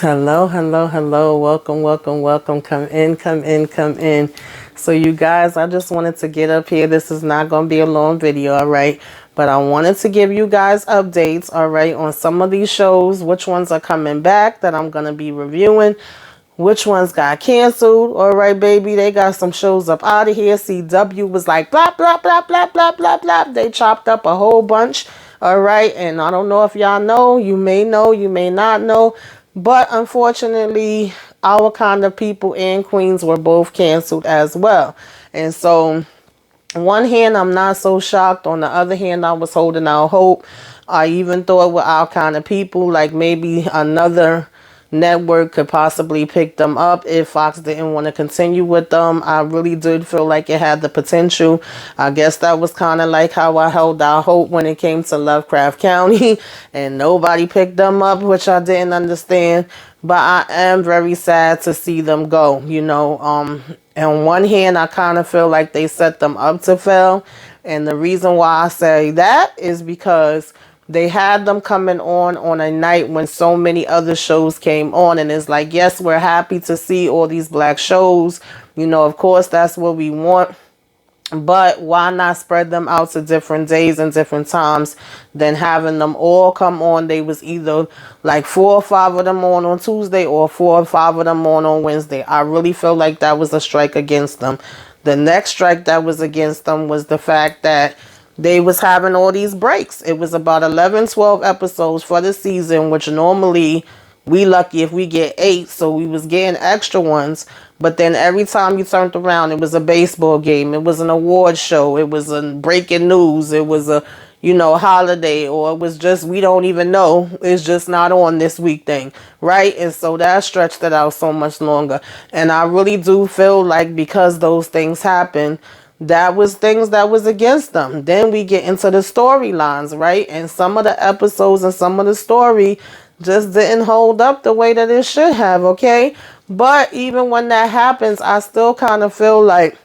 Hello, hello, hello. Welcome, welcome, welcome. Come in, come in, come in. So you guys, I just wanted to get up here. This is not going to be a long video, all right? But I wanted to give you guys updates, all right, on some of these shows, which ones are coming back that I'm going to be reviewing, which ones got canceled. All right, baby, they got some shows up out of here. CW was like blah, blah, blah, blah, blah, blah, blah. They chopped up a whole bunch. All right, and I don't know if y'all know, you may not know, but unfortunately, our kind of people and queens were both canceled as well. And so, on one hand, I'm not so shocked. On the other hand, I was holding out hope. I even thought with our kind of people, like maybe another network could possibly pick them up if Fox didn't want to continue with them. I really did feel like it had the potential. I guess that was kind of like how I held out hope when it came to Lovecraft County and nobody picked them up, which I didn't understand. But I am very sad to see them go, on one hand, I kind of feel like they set them up to fail. And the reason why I say that is because they had them coming on a night when so many other shows came on. And it's like, yes, we're happy to see all these black shows. Of course, that's what we want. But why not spread them out to different days and different times than having them all come on? They was either like 4 or 5 of them on Tuesday or 4 or 5 of them on Wednesday. I really feel like that was a strike against them. The next strike that was against them was the fact that they was having all these breaks. It was about 11, 12 episodes for the season, which normally we lucky if we get 8. So we was getting extra ones. But then every time you turned around, it was a baseball game. It was an award show. It was a breaking news. It was a, holiday, or it was just, we don't even know. It's just not on this week thing. Right. And so that stretched it out so much longer. And I really do feel like because those things happen, that was things that was against them. Then we get into the storylines, right? And some of the episodes and some of the story just didn't hold up the way that it should have, okay? But even when that happens, I still kind of feel like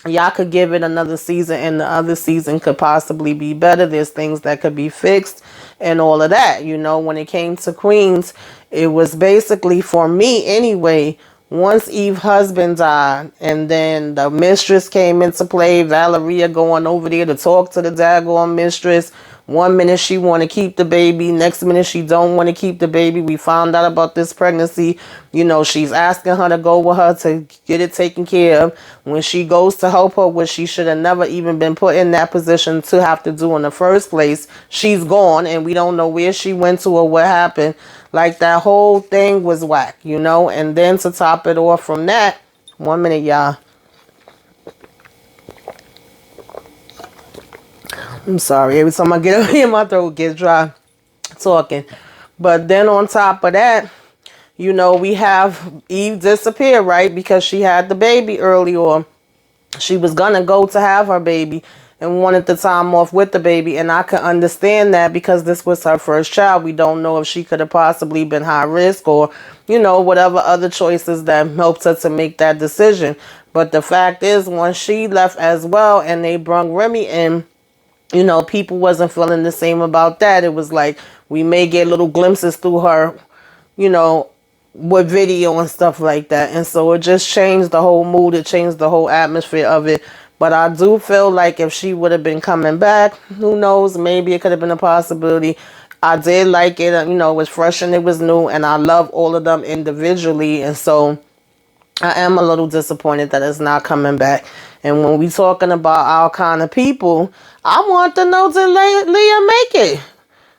y'all could give it another season and the other season could possibly be better. There's things that could be fixed and all of that. When it came to Queens, it was basically, for me anyway, once Eve's husband died and then the mistress came into play, Valeria going over there to talk to the daggone mistress. One minute she want to keep the baby, next minute she don't want to keep the baby. We found out about this pregnancy. She's asking her to go with her to get it taken care of. When she goes to help her, which she should have never even been put in that position to have to do in the first place, she's gone and we don't know where she went to or what happened. Like, that whole thing was whack, and then to top it off from that, 1 minute, y'all. I'm sorry. Every time I get up here, my throat gets dry talking. But then on top of that, we have Eve disappear, right? Because she had the baby early, or she was going to go to have her baby and wanted the time off with the baby. And I can understand that because this was her first child. We don't know if she could have possibly been high risk or, whatever other choices that helped her to make that decision. But the fact is, once she left as well and they brung Remy in, people wasn't feeling the same about that. It was like we may get little glimpses through her, with video and stuff like that. And so it just changed the whole mood. It changed the whole atmosphere of it. But I do feel like if she would have been coming back, who knows, maybe it could have been a possibility. I did like it. It was fresh and it was new. And I love all of them individually. And so I am a little disappointed that it's not coming back. And when we talking about our kind of people, I want to know, did Leah make it?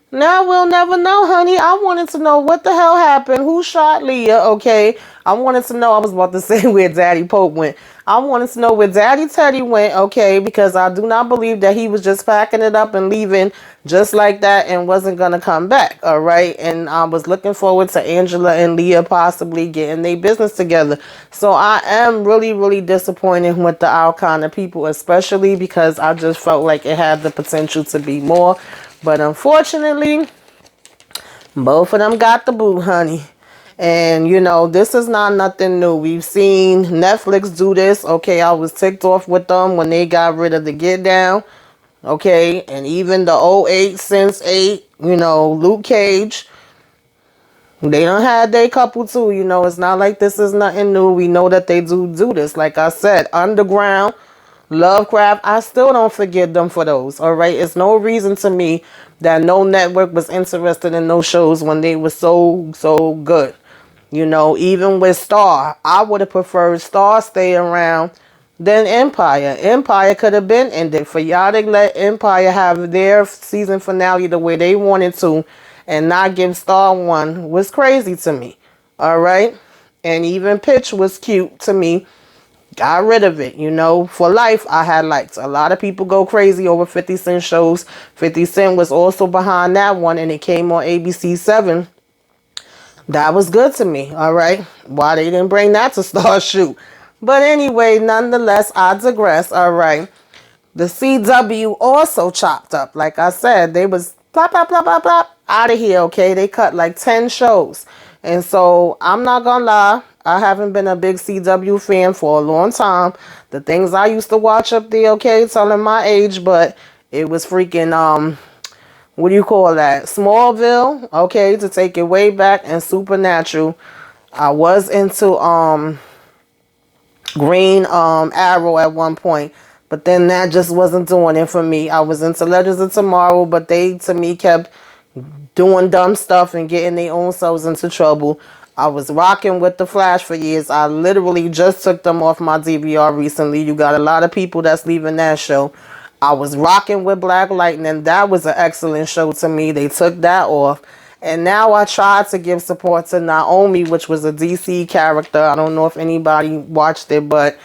Now we'll never know, honey. I wanted to know what the hell happened. Who shot Leah? Okay. I wanted to know. I was about to say where Daddy Pope went. I wanted to know where Daddy Teddy went. Okay. Because I do not believe that he was just packing it up and leaving just like that and wasn't going to come back. All right. And I was looking forward to Angela and Leah possibly getting their business together. So I am really, really disappointed with the our kind of people, especially because I just felt like it had the potential to be more. But unfortunately, both of them got the boot, honey. And, this is not nothing new. We've seen Netflix do this. Okay, I was ticked off with them when they got rid of the Get Down. Okay, and even the 08 Sense 8, Luke Cage. They done had their couple too, you know. It's not like this is nothing new. We know that they do this. Like I said, Underground, Lovecraft, I still don't forgive them for those, all right? It's no reason to me that no network was interested in those shows when they were so good. You know, even with Star, I would have preferred Star stay around than Empire. Empire could have been ended. For y'all to let Empire have their season finale the way they wanted to and not give Star one was crazy to me. All right? And even Pitch was cute to me. Got rid of it, you know. For life, I had liked. A lot of people go crazy over 50 Cent shows. 50 Cent was also behind that one, and it came on ABC 7. That was good to me, all right? Why they didn't bring that to Star Shoot. But anyway, nonetheless, I digress, all right? The CW also chopped up. Like I said, they was plop, plop, plop, plop, plop, out of here, okay? They cut like 10 shows. And so, I'm not gonna lie, I haven't been a big CW fan for a long time. The things I used to watch up there, okay, telling my age, but it was freaking, what do you call that? Smallville, okay, to take it way back, and Supernatural. I was into Green Arrow at one point, but then that just wasn't doing it for me. I was into Legends of Tomorrow, but they, to me, kept doing dumb stuff and getting their own selves into trouble. I was rocking with The Flash for years. I literally just took them off my DVR recently. You got a lot of people that's leaving that show. I was rocking with Black Lightning. That was an excellent show to me. They took that off. And now I tried to give support to Naomi, which was a DC character. I don't know if anybody watched it, but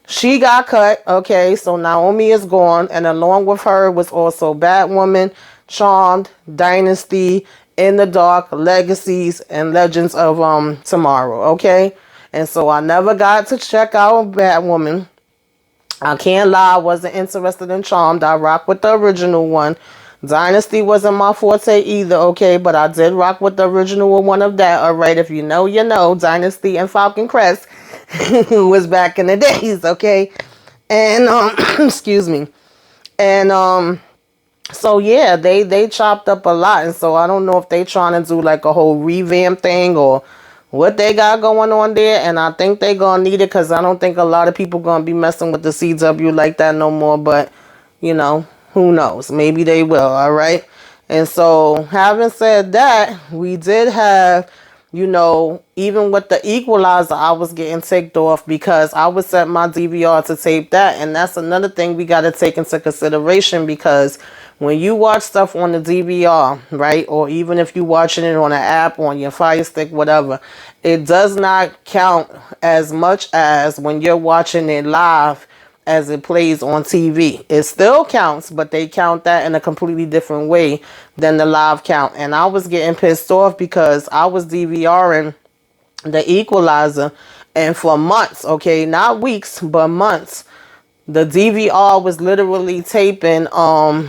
she got cut. Okay, so Naomi is gone. And along with her was also Batwoman, Charmed, Dynasty, In the Dark, Legacies, and Legends of Tomorrow. Okay, and so I never got to check out Batwoman. I can't lie, I wasn't interested in Charmed. I rock with the original one. Dynasty wasn't my forte either, okay? But I did rock with the original one of that, alright? If you know, you know. Dynasty and Falcon Crest was back in the days, okay? And, excuse me. And, so yeah, they chopped up a lot. And so I don't know if they trying to do like a whole revamp thing or what they got going on there. And I think they gonna need it because I don't think a lot of people gonna be messing with the CW like that no more. But, you know, who knows? Maybe they will, all right? And so having said that, we did have, you know, even with the Equalizer, I was getting ticked off because I would set my DVR to tape that. And that's another thing we got to take into consideration, because when you watch stuff on the DVR, right, or even if you're watching it on an app, on your Fire Stick, whatever, it does not count as much as when you're watching it live as it plays on TV. It still counts, but they count that in a completely different way than the live count. And I was getting pissed off because I was DVRing the Equalizer, and for months, okay, not weeks, but months, the DVR was literally taping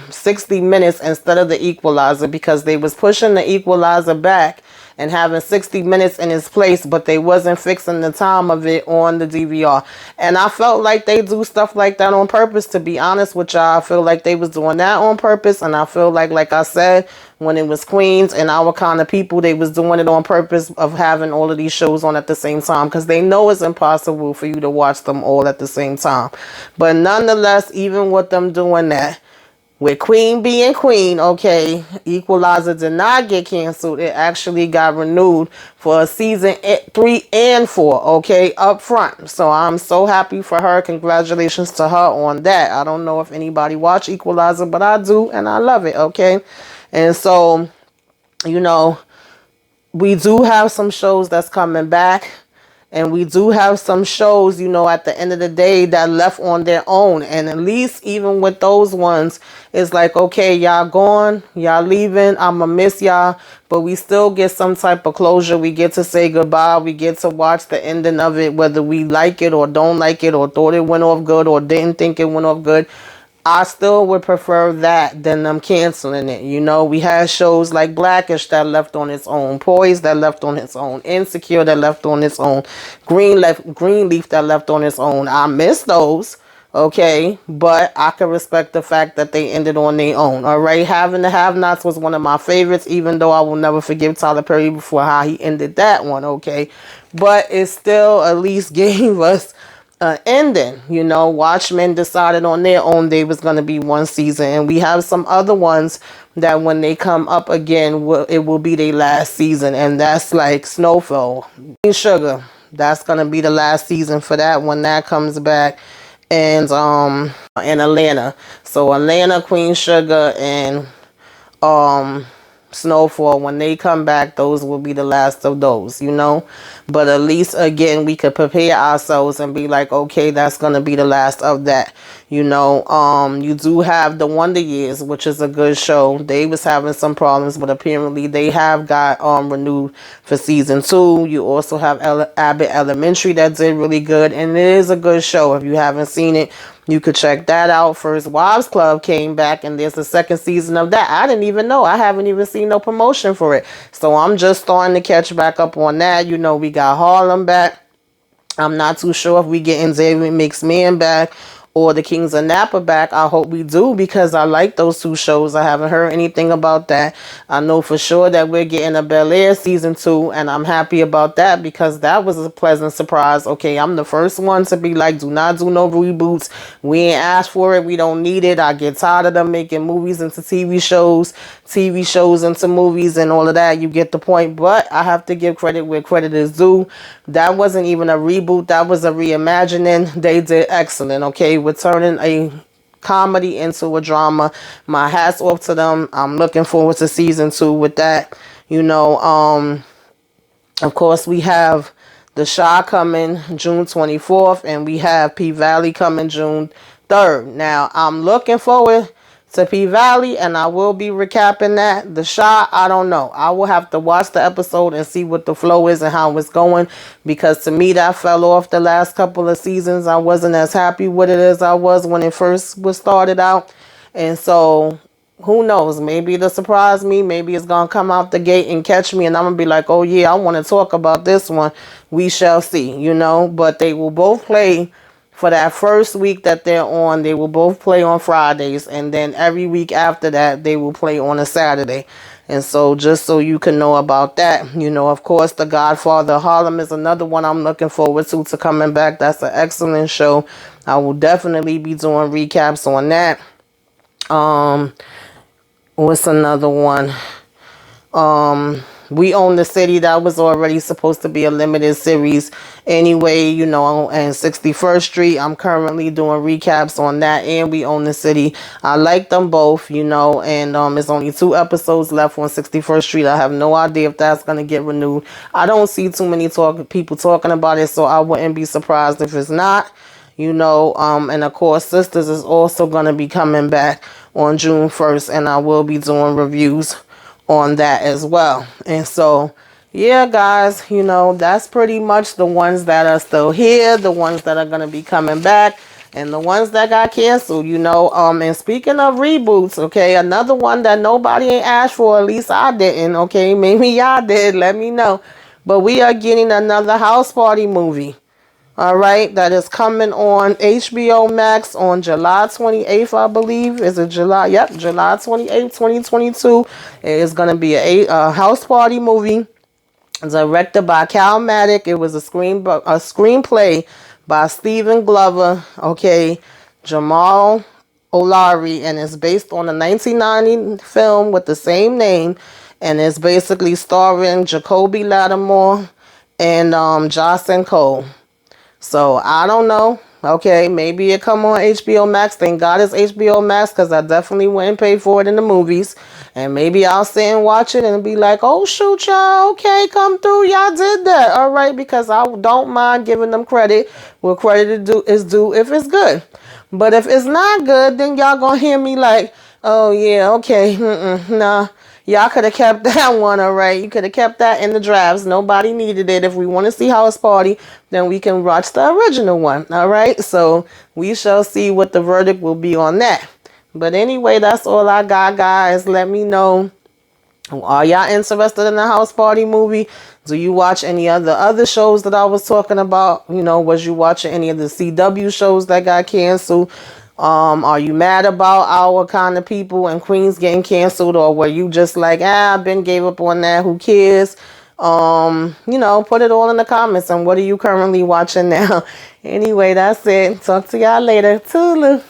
60 minutes instead of the Equalizer, because they was pushing the Equalizer back and having 60 minutes in its place, but they wasn't fixing the time of it on the DVR. And I felt like they do stuff like that on purpose, to be honest with y'all. I feel like they was doing that on purpose, and I feel like I said, when it was Queens and Our Kind of People, they was doing it on purpose of having all of these shows on at the same time, because they know it's impossible for you to watch them all at the same time. But nonetheless, even with them doing that, with Queen being Queen, okay, Equalizer did not get canceled. It actually got renewed for season 3 and 4, okay, up front. So I'm so happy for her. Congratulations to her on that. I don't know if anybody watch Equalizer, but I do, and I love it, okay? And so, you know, we do have some shows that's coming back. And we do have some shows, you know, at the end of the day that left on their own. And at least even with those ones, it's like, okay, y'all gone, y'all leaving, I'ma miss y'all. But we still get some type of closure. We get to say goodbye. We get to watch the ending of it, whether we like it or don't like it, or thought it went off good or didn't think it went off good. I still would prefer that than them canceling it. You know, we had shows like Blackish that left on its own, Poise that left on its own, Insecure that left on its own, Greenleaf that left on its own. I miss those. Okay, but I can respect the fact that they ended on their own. All right, Having the Have-Nots was one of my favorites, even though I will never forgive Tyler Perry for how he ended that one. Okay, but it still at least gave us an ending. You know, Watchmen decided on their own they was going to be one season, and we have some other ones that when they come up again, it will be their last season, and that's like Snowfall, Sugar. That's going to be the last season for that when that comes back. And in Atlanta. So Atlanta, Queen Sugar, and Snowfall, when they come back, those will be the last of those, you know. But at least again we could prepare ourselves and be like, okay, that's gonna be the last of that, you know. You do have the Wonder Years, which is a good show. They was having some problems, but apparently they have got renewed for season 2. You also have Abbott Elementary that did really good, and it is a good show. If you haven't seen it, you could check that out. First Wives Club came back, and there's a second season of that. I didn't even know. I haven't even seen no promotion for it. So I'm just starting to catch back up on that. You know, we got Harlem back. I'm not too sure if we getting Xavier Mixed Man back or the Kings of Napa back. I hope we do, because I like those two shows. I haven't heard anything about that. I know for sure that we're getting a Bel-Air season 2, and I'm happy about that because that was a pleasant surprise. Okay, I'm the first one to be like, do not do no reboots. We ain't asked for it. We don't need it. I get tired of them making movies into TV shows into movies and all of that. You get the point. But I have to give credit where credit is due. That wasn't even a reboot. That was a reimagining. They did excellent. Okay, we're turning a comedy into a drama. My hat's off to them. I'm looking forward to season 2 with that. You know, of course we have The Chi coming June 24th, and we have P-Valley coming June 3rd. Now, I'm looking forward to P-Valley, and I will be recapping that. The Chi, I don't know. I will have to watch the episode and see what the flow is and how it's going, because to me that fell off the last couple of seasons. I wasn't as happy with it as I was when it first was started out. And so who knows, maybe it'll surprise me. Maybe it's gonna come out the gate and catch me, and I'm gonna be like, oh yeah, I want to talk about this one. We shall see, you know. But they will both play for that first week that they're on. They will both play on Fridays, and then every week after that they will play on a Saturday. And so just so you can know about that, you know, of course, The Godfather of Harlem is another one I'm looking forward to coming back. That's an excellent show. I will definitely be doing recaps on that. What's another one? We Own the City. That was already supposed to be a limited series anyway, you know. And 61st Street, I'm currently doing recaps on that, and We Own the City. I like them both, you know. And there's only 2 episodes left on 61st Street. I have no idea if that's going to get renewed. I don't see too many people talking about it, so I wouldn't be surprised if it's not, you know. And of course, Sistas is also going to be coming back on June 1st, and I will be doing reviews on that as well. And so yeah, guys, you know, that's pretty much the ones that are still here, the ones that are going to be coming back, and the ones that got canceled, you know. And speaking of reboots, okay, another one that nobody ain't asked for, at least I didn't, okay, maybe y'all did, let me know, but we are getting another House Party movie. All right, that is coming on HBO Max on July 28th, I believe. Is it July? Yep, July 28th, 2022. It is going to be a House Party movie directed by Cal Maddock. It was a screenplay by Stephen Glover, okay, Jamal O'Leary, and it's based on a 1990 film with the same name, and it's basically starring Jacoby Lattimore and Jocelyn Cole. So I don't know. Okay, maybe it come on HBO Max. Thank God it's HBO Max, because I definitely wouldn't pay for it in the movies. And maybe I'll sit and watch it and be like, oh shoot, y'all, okay, come through, y'all did that. All right, because I don't mind giving them credit where credit is due if it's good. But if it's not good, then y'all gonna hear me like, oh yeah, okay, nah. Y'all could have kept that one, all right? You could have kept that in the drafts. Nobody needed it. If we want to see House Party, then we can watch the original one, all right? So we shall see what the verdict will be on that. But anyway, that's all I got, guys. Let me know. Are y'all interested in the House Party movie? Do you watch any of the other shows that I was talking about? You know, was you watching any of the CW shows that got canceled? Are you mad about Our Kind of People and Queens getting canceled, or were you just like, I've been gave up on that, who cares? You know, put it all in the comments. And what are you currently watching now? Anyway, that's it. Talk to y'all later. Toodaloo.